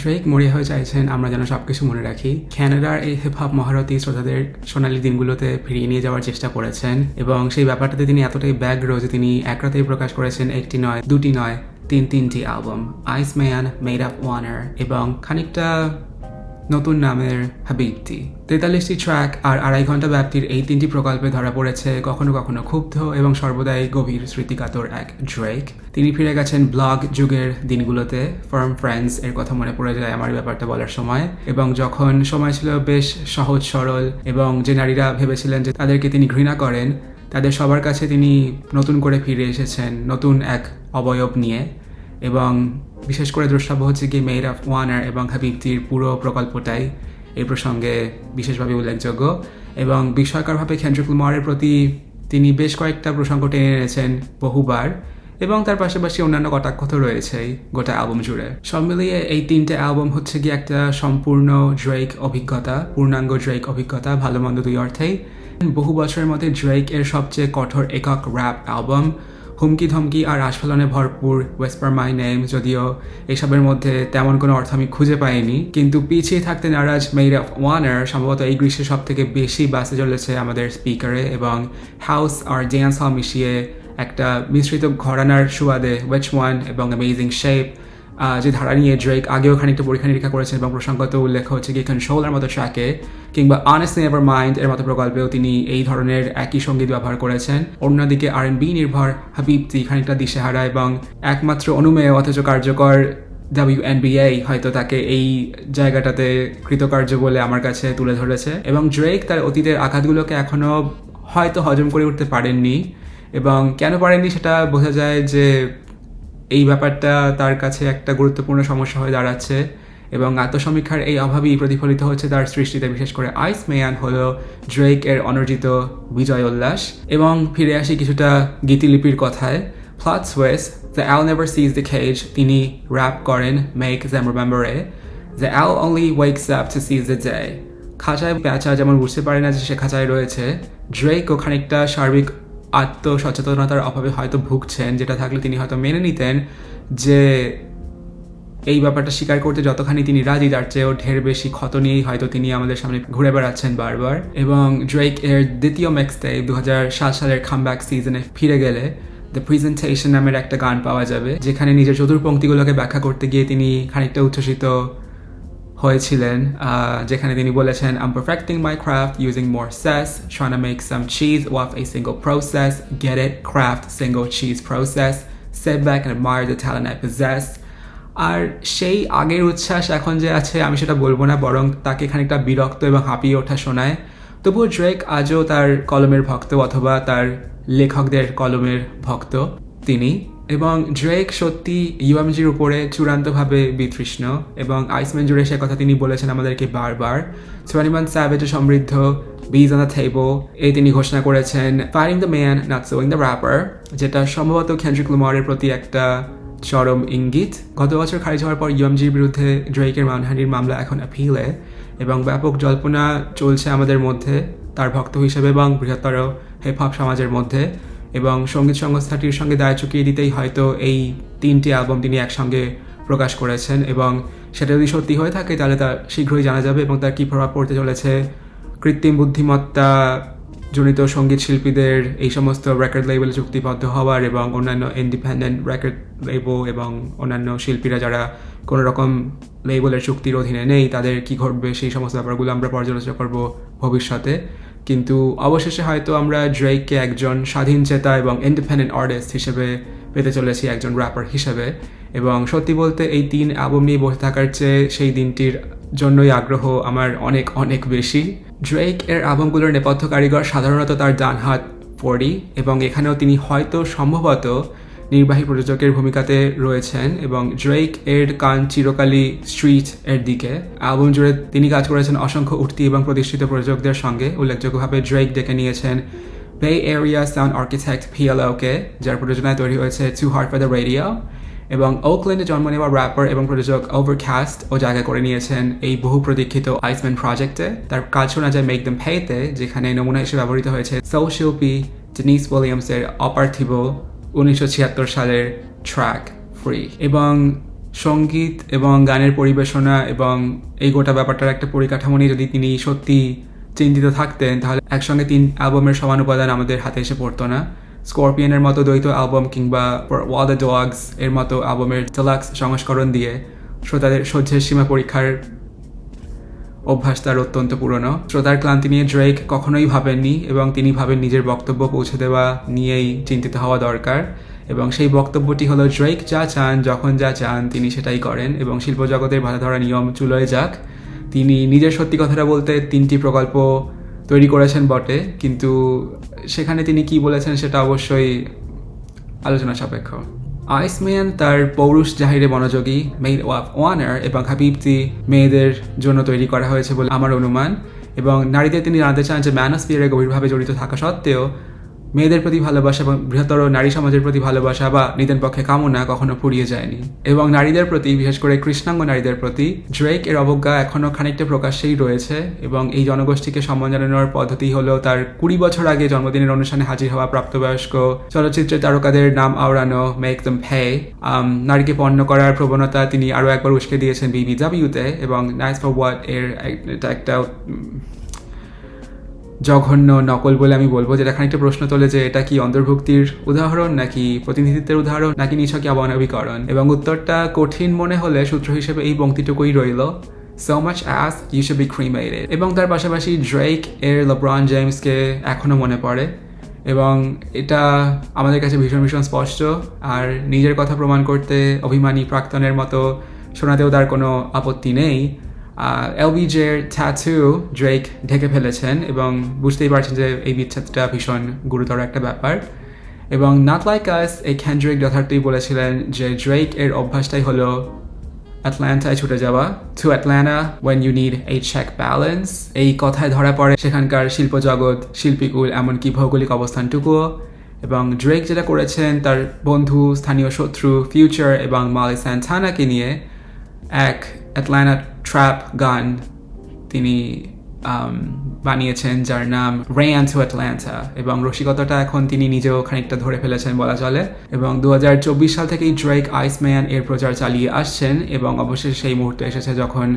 Drake মরিয়া হয়ে চাইছেন আমরা যেন সবকিছু মনে রাখি। ক্যানাডার এই হিপ হপ মহারথী শ্রোতাদের সোনালী দিনগুলোতে ফিরিয়ে নিয়ে যাওয়ার চেষ্টা করেছেন এবং সেই ব্যাপারটাতে তিনি এতটাই ব্যগ্র যে তিনি এক রাতেই প্রকাশ করেছেন একটি নয়, দুটি নয়, তিনটি অ্যালবাম, আইসম্যান, মেড অফ ওয়ানার এবং খানিকটা নতুন নামের হাবিবটি। 43টি ট্র্যাক আর 2.5 ঘন্টা ব্যাপ্তির এই 3টি প্রকল্পে ধরা পড়েছে কখনো কখনো ক্ষুব্ধ এবং সর্বদাই গভীর স্মৃতিকাতর এক ড্রেক। তিনি ফিরে গেছেন ব্লগ যুগের দিনগুলোতে। ফার্ম ফ্রেন্ডস এর কথা মনে পড়ে যায় আমার ব্যাপারটা বলার সময়, এবং যখন সময় ছিল বেশ সহজ সরল এবং যে নারীরা ভেবেছিলেন যে তাদেরকে তিনি ঘৃণা করেন তাদের সবার কাছে তিনি নতুন করে ফিরে এসেছেন নতুন এক অবয়ব নিয়ে। এবং বিশেষ করে দ্রষ্টব্য হচ্ছে কি মেড অফ ওয়ানার এবং হাবিবটির পুরো প্রকল্পটাই এই প্রসঙ্গে বিশেষভাবে উল্লেখযোগ্য। এবং বিস্ময়করভাবে কেন্ড্রিক লামারের প্রতি তিনি বেশ কয়েকটা প্রসঙ্গ টেনে এনেছেন বহুবার, এবং তার পাশাপাশি অন্যান্য কটাক্ষ তো রয়েছেই গোটা অ্যালবাম জুড়ে। সব মিলিয়ে এই 3টে অ্যালবাম হচ্ছে কি একটা সম্পূর্ণ ড্রেক অভিজ্ঞতা, পূর্ণাঙ্গ ড্রেক অভিজ্ঞতা, ভালো মন্দ দুই অর্থেই। বহু বছরের মধ্যে ড্রেক এর সবচেয়ে কঠোর একক র্যাপ অ্যালবাম, হুমকি ধমকি আর আস্ফালনে ভরপুর ওয়েসপার মাই নেম, যদিও এসবের মধ্যে তেমন কোনো অর্থ আমি খুঁজে পাইনি, কিন্তু পিছিয়ে থাকতে নারাজ মেড অফ ওয়ানার সম্ভবত এই গ্রীষ্মে সব থেকে বেশি বাসে চলেছে আমাদের স্পিকারে, এবং হাউস আর ড্যান্স হল মিশিয়ে একটা মিশ্রিত ঘরানার সুবাদে উইচ ওয়ান এবং অ্যামেজিং শেপ যে ধারা নিয়ে ড্রেক আগেও খানিকটা পরীক্ষা নিরীক্ষা করেছেন, এবং প্রসঙ্গত উল্লেখ হচ্ছে কি কন্ট্রোলের মতো ট্র্যাকে কিংবা অনেস্টলি নেভার মাইন্ড এর মতো প্রকল্পেও তিনি এই ধরনের একই সঙ্গীত ব্যবহার করেছেন। অন্যদিকে R&B নির্ভর হাবিবটি খানিকটা দিশেহারা এবং একমাত্র অনুমেয় অথচ কার্যকর WNBA হয়তো তাকে এই জায়গাটাতে কৃতকার্য বলে আমার কাছে তুলে ধরেছে। এবং ড্রেক তার অতীতের আঘাতগুলোকে এখনো হয়তো হজম করে উঠতে পারেননি, এবং কেন পারেননি সেটা বোঝা যায় যে এই ব্যাপারটা তার কাছে একটা গুরুত্বপূর্ণ সমস্যা হয়ে দাঁড়াচ্ছে, এবং আত্মসমীক্ষার এই অভাবই প্রতিফলিত হচ্ছে তার সৃষ্টিতে। বিশেষ করে আইসম্যান হলো ড্রেক এর অনর্জিত বিজয় উল্লাস। এবং ফিরে আসি কিছুটা গীতিলিপির কথায়। Plot twist, the owl never sees the cage তিনি র্যাপ করেন make them remember a, the owl only wakes up to seize the day. খাঁচায় পেঁচা যেমন বুঝতে পারে না যে সে খাঁচায় রয়েছে, ড্রেক ও খানিকটা সার্বিক আত্মসচেতনতার অভাবে হয়তো ভুগছেন, যেটা থাকলে তিনি হয়তো মেনে নিতেন যে এই ব্যাপারটা স্বীকার করতে যতখানি তিনি রাজি তার চেয়েও ঢের বেশি ক্ষত নিয়েই হয়তো তিনি আমাদের সামনে ঘুরে বেড়াচ্ছেন বারবার। এবং ড্রেক এর দ্বিতীয় মিক্সটেপ 2007 সালের কামব্যাক সিজনে ফিরে গেলে দ্য প্রেজেন্টেশন নামের একটা গান পাওয়া যাবে, যেখানে নিজের চতুর্পংক্তিগুলোকে ব্যাখ্যা করতে গিয়ে তিনি খানিকটা উচ্ছ্বসিত হয়েছিলেন, যেখানে তিনি বলেছেন I'm perfecting my craft using more cess, trying to make some cheese off a single process, get it, craft single cheese process, sit back and admire the talent I possess. আর সেই আগের উচ্ছ্বাস এখন যে আছে আমি সেটা বলবো না, বরং তাকে খানিকটা বিরক্ত এবং হাঁপিয়ে ওঠা শোনায়। তবুও ড্রেক আজও তার কলমের ভক্ত, অথবা তার লেখকদের কলমের ভক্ত তিনি। এবং ড্রেক সত্যি ইউএমজির উপরে চূড়ান্তভাবে বিতৃষ্ণ, এবং আইসম্যান জুড়ে সে কথা তিনি বলেছেন আমাদেরকে বারবার। 21 স্যাভেজে সমৃদ্ধ বিজ অন দ্য টেবল এই তিনি ঘোষণা করেছেন firing the man not swing the rapper, যেটা সম্ভবত কেন্ড্রিক লামারের প্রতি একটা চরম ইঙ্গিত। গত বছর খারিজ হওয়ার পর ইউএমজির বিরুদ্ধে ড্রেকের মানহানির মামলা এখন অ্যাপিলে, এবং ব্যাপক জল্পনা চলছে আমাদের মধ্যে তার ভক্ত হিসেবে এবং বৃহত্তর হিপ হপ সমাজের মধ্যে। এবং সঙ্গীত সংস্থাটির সঙ্গে দায় চুকিয়ে দিতেই হয়তো এই 3টি অ্যালবাম তিনি একসঙ্গে প্রকাশ করেছেন, এবং সেটা যদি সত্যি হয়ে থাকে তাহলে তা শীঘ্রই জানা যাবে, এবং তার কী প্রভাব পড়তে চলেছে কৃত্রিম বুদ্ধিমত্তা জনিত সঙ্গীত শিল্পীদের এই সমস্ত রেকর্ড লেবেলে চুক্তিবদ্ধ হওয়ার, এবং অন্যান্য ইন্ডিপেন্ডেন্ট রেকর্ড লেবেল এবং অন্যান্য শিল্পীরা যারা কোনো রকম লেবেলের চুক্তির অধীনে নেই তাদের কি ঘটবে, সেই সমস্ত ব্যাপারগুলো আমরা পর্যালোচনা করব ভবিষ্যতে। কিন্তু অবশেষে হয়তো আমরা ড্রেককে একজন স্বাধীন চেতা এবং ইন্ডিপেন্ডেন্ট আর্টিস্ট হিসেবে পেতে চলেছি, একজন র্যাপার হিসেবে। এবং সত্যি বলতে এই 3 অ্যালবাম নিয়ে বসে থাকার চেয়ে সেই দিনটির জন্যই আগ্রহ আমার অনেক অনেক বেশি। ড্রেক এর অ্যালবামগুলোর নেপথ্য কারিগর সাধারণত তার ডান হাত ফোর্ডি, এবং এখানেও তিনি হয়তো সম্ভবত নির্বাহী প্রযোজকের ভূমিকাতে রয়েছেন, এবং ড্রেক এর কান চিরকালই স্ট্রিট এর দিকে। অ্যালবাম জুড়ে তিনি কাজ করেছেন অসংখ্য উঠতি এবং প্রতিষ্ঠিত প্রযোজকদের সঙ্গে। উল্লেখযোগ্যভাবে ড্রেক ডেকে নিয়েছেন বে এরিয়া সাউন্ড আর্কিটেক্ট PLO-কে, যার প্রযোজনায় তৈরি হয়েছে too hard for the radio, এবং ওকল্যান্ডে জন্ম নেওয়া র্যাপার এবং প্রযোজক ওভারকাস্ট ও জায়গা করে নিয়েছেন এই বহু প্রতীক্ষিত আইসম্যান প্রজেক্টে। তার কাজ শোনা যায় মেক দেম পেতে, যেখানে নমুনা হিসেবে ব্যবহৃত হয়েছে সোল শিল্পী ডেনিস উইলিয়ামসের অপার্থিব 1976 সালের ট্র্যাক ফ্রি। এবং সঙ্গীত এবং গানের পরিবেশনা এবং এই গোটা ব্যাপারটার একটা পরিকাঠামো নিয়ে যদি তিনি সত্যি চিন্তিত থাকতেন তাহলে একসঙ্গে 3 অ্যালবামের সমান উপাদান আমাদের হাতে এসে পড়তো না। স্করপিয়নের মতো দ্বৈত অ্যালবাম কিংবা ওয়াল দ্য ডগস এর মতো অ্যালবামের ডিলাক্স সংস্করণ দিয়ে শ্রোতাদের সহ্যের সীমা পরীক্ষার অভ্যাস তার অত্যন্ত পুরনো। শ্রোতার ক্লান্তি নিয়ে ড্রেক কখনোই ভাবেননি এবং তিনি ভাবেন নিজের বক্তব্য পৌঁছে দেওয়া নিয়েই চিন্তিত হওয়া দরকার এবং সেই বক্তব্যটি হলো ড্রেক যা চান যখন যা চান তিনি সেটাই করেন এবং শিল্পজগতের বাধা ধরা নিয়ম চুলোয় যাক। তিনি নিজের সত্যি কথাটা বলতে 3টি প্রকল্প তৈরি করেছেন বটে, কিন্তু সেখানে তিনি কি বলেছেন সেটা অবশ্যই আলোচনা সাপেক্ষ। আইসম্যান তার পৌরুষ জাহিরে মনোযোগী, মেড অফ ওয়ানার এবং হাবিবতি মেয়েদের জন্য তৈরি করা হয়েছে বলে আমার অনুমান এবং নারীদের তিনি জানাতে চান যে ম্যানোস্ফিয়ারে গভীরভাবে জড়িত থাকা সত্ত্বেও মেয়েদের প্রতি ভালোবাসা এবং বৃহত্তর নারী সমাজের প্রতি ভালোবাসা বা নিদেন পক্ষে কামনা কখনো ফুরিয়ে যায়নি এবং নারীদের প্রতি, বিশেষ করে কৃষ্ণাঙ্গ নারীদের প্রতি ড্রেক এর অবজ্ঞা এখনও খানিকটা প্রকাশ্যেই রয়েছে এবং এই জনগোষ্ঠীকে সম্মান জানানোর পদ্ধতি হলো তার 20 বছর আগে জন্মদিনের অনুষ্ঠানে হাজির হওয়া প্রাপ্তবয়স্ক চলচ্চিত্রের তারকাদের নাম আওড়ানো, মেক দেম পে। নারীকে পণ্য করার প্রবণতা তিনি আরও একবার উস্কে দিয়েছেন BBW-তে এবং নাইস ফর হোয়াট এর এটা একটা জঘন্য নকল বলে আমি বলবো, যেটা খানিকটা প্রশ্ন তোলে যে এটা কি অন্তর্ভুক্তির উদাহরণ নাকি প্রতিনিধিত্বের উদাহরণ নাকি নিছকই অবনবীকরণ, এবং উত্তরটা কঠিন মনে হলে সূত্র হিসেবে এই পংক্তিটুকুই রইল, so much as you should be cremated। এবং তার পাশাপাশি ড্রেক এর LeBron জেমসকে এখনও মনে পড়ে এবং এটা আমাদের কাছে ভীষণ ভীষণ স্পষ্ট। আর নিজের কথা প্রমাণ করতে অভিমানী প্রাক্তনের মতো শোনাতেও তার কোনো আপত্তি নেই। LBJ'র ট্যাটু ড্রেক ঢেকে ফেলেছেন এবং বুঝতেই পারছেন যে এই বিচ্ছেদটা ভীষণ গুরুতর একটা ব্যাপার এবং নট লাইক আস এই কেন্ড্রিক যথার্থই বলেছিলেন যে ড্রেক এর অভ্যাসটাই হলো অ্যাটলান্টায় ছুটে যাওয়া, to Atlanta when you need a check balance. এই কথায় ধরা পড়ে সেখানকার শিল্পজগৎ, শিল্পীকুল, এমনকি ভৌগোলিক অবস্থানটুকুও। এবং ড্রেক যেটা করেছেন তার বন্ধু, স্থানীয় শত্রু ফিউচার এবং মালি স্যান্টানাকে নিয়ে এক অ্যাটলান্টা ট্র্যাপ গান তিনি বানিয়েছেন যার নাম রেন টু অ্যাটলান্টা এবং রসিকতাটা এখন তিনি নিজেও খানিকটা ধরে ফেলেছেন বলা চলে। এবং 2024 সাল থেকেই ড্রেক আইসম্যান এর প্রচার চালিয়ে আসছেন এবং অবশেষে সেই মুহূর্তে এসেছে যখন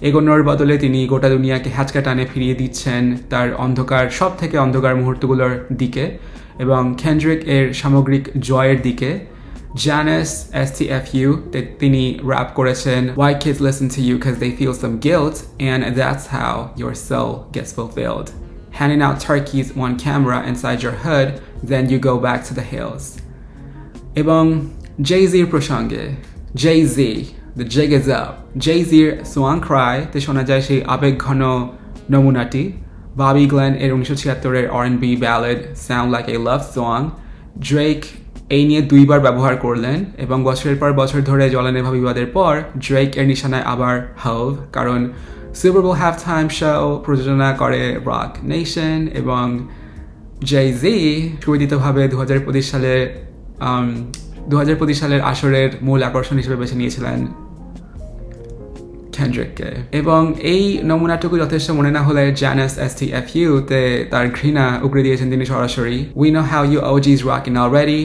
এগোনোর বদলে তিনি গোটা দুনিয়াকে হ্যাচকা টানে ফিরিয়ে দিচ্ছেন তার অন্ধকার, সব থেকে অন্ধকার মুহূর্তগুলোর দিকে এবং কেন্ড্রিক এর সামগ্রিক জয়ের দিকে। Janice STFU তিনি র্যাপ করেছেন Why kids listen to you cause they feel some guilt and that's how your soul gets fulfilled. Handing out turkeys on camera inside your hood, then you go back to the hills. এবং Jay-Z'র প্রসঙ্গে, Jay-Z, the jig is up. Jay-Z'র Swan Cry তে শোনা যায় সেই আবেগঘন নমুনাটি। Bobby Glenn এর 1976 R&B ballad Sound Like a Love Song Drake এই নিয়ে 2 বার ব্যবহার করলেন এবং বছরের পর বছর ধরে জলানেভা বিবাদের পর ড্রেক এর নিশানায় আবার হাভ, কারণ সুপার বোল হাফ টাইম শো প্রযোজনা করে রক নেশন এবং জে-জি সুবিদিতভাবে 2025 সালের আসরের মূল আকর্ষণ হিসেবে বেছে নিয়েছিলেন কেন্ড্রিককে। এবং এই নমুনাটুকু যথেষ্ট মনে না হলে জানাস STFU তে তার ঘৃণা উগড়ে দিয়েছেন তিনি সরাসরি We know how you OGs rocking already,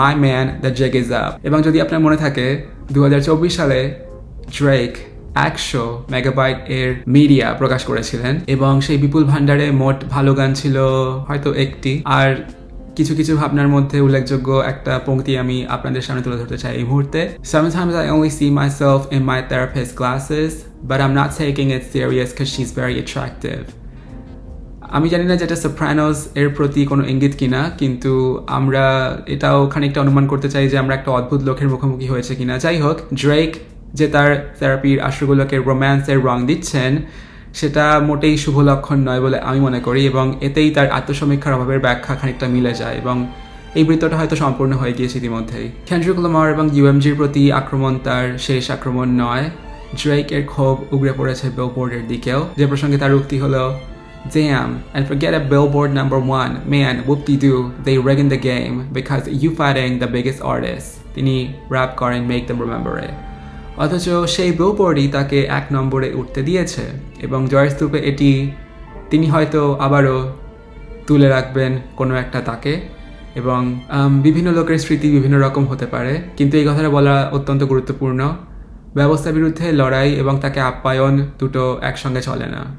my man, the jig is up। এবং যদি আপনার মনে থাকে 2024 সালে ড্রেক 100 মেগাবাইট এর মিডিয়া প্রকাশ করেছিলেন এবং সেই বিপুল ভান্ডারে মোট ভালো গান ছিল হয়তো একটি। আর কিছু কিছু ভাবনার মধ্যে উল্লেখযোগ্য একটা পংক্তি আমি আপনাদের সামনে তুলে ধরতে চাই এই মুহূর্তে। Sometimes I only see myself in my therapist's glasses, but I'm not taking it serious because she's very attractive। আমি জানি না যেটা সোপ্রানোস এর প্রতি কোনো ইঙ্গিত কিনা, কিন্তু আমরা এটাও খানিকটা অনুমান করতে চাই যে আমরা একটা অদ্ভুত লোকের মুখোমুখি হয়েছে কিনা। যাই হোক, ড্রেক যে তার থেরাপির আসরগুলোকে রোম্যান্সের রং দিচ্ছেন সেটা মোটেই শুভ লক্ষণ নয় বলে আমি মনে করি এবং এতেই তার আত্মসমীক্ষার অভাবের ব্যাখ্যা খানিকটা মিলে যায় এবং এই বৃত্তটা হয়তো সম্পূর্ণ হয়ে গিয়েছে ইতিমধ্যেই। কেন্ড্রিক লামার এবং UMG'র প্রতি আক্রমণ তার শেষ আক্রমণ নয়। ড্রেক এর ক্ষোভ উগড়ে পড়েছে বিলবোর্ডের দিকেও, যে প্রসঙ্গে তার উক্তি হলো Damn, and forget a Billboard #1, man, whoop-de-doo, they rigging the game because you fighting the biggest artist। তিনি র্যাপ করেন Make Them Remember It। অথচ সেই বিলবোর্ডই তাকে 1 নম্বরে উঠতে দিয়েছে এবং জয়ের স্তূপে এটি তিনি হয়তো আবারও তুলে রাখবেন কোনো একটা তাকে। এবং বিভিন্ন লোকের স্মৃতি বিভিন্ন রকম হতে পারে, কিন্তু এই কথাটা বলা অত্যন্ত গুরুত্বপূর্ণ ব্যবস্থার বিরুদ্ধে লড়াই এবং তাকে আপ্যায়ন দুটো একসঙ্গে চলে না।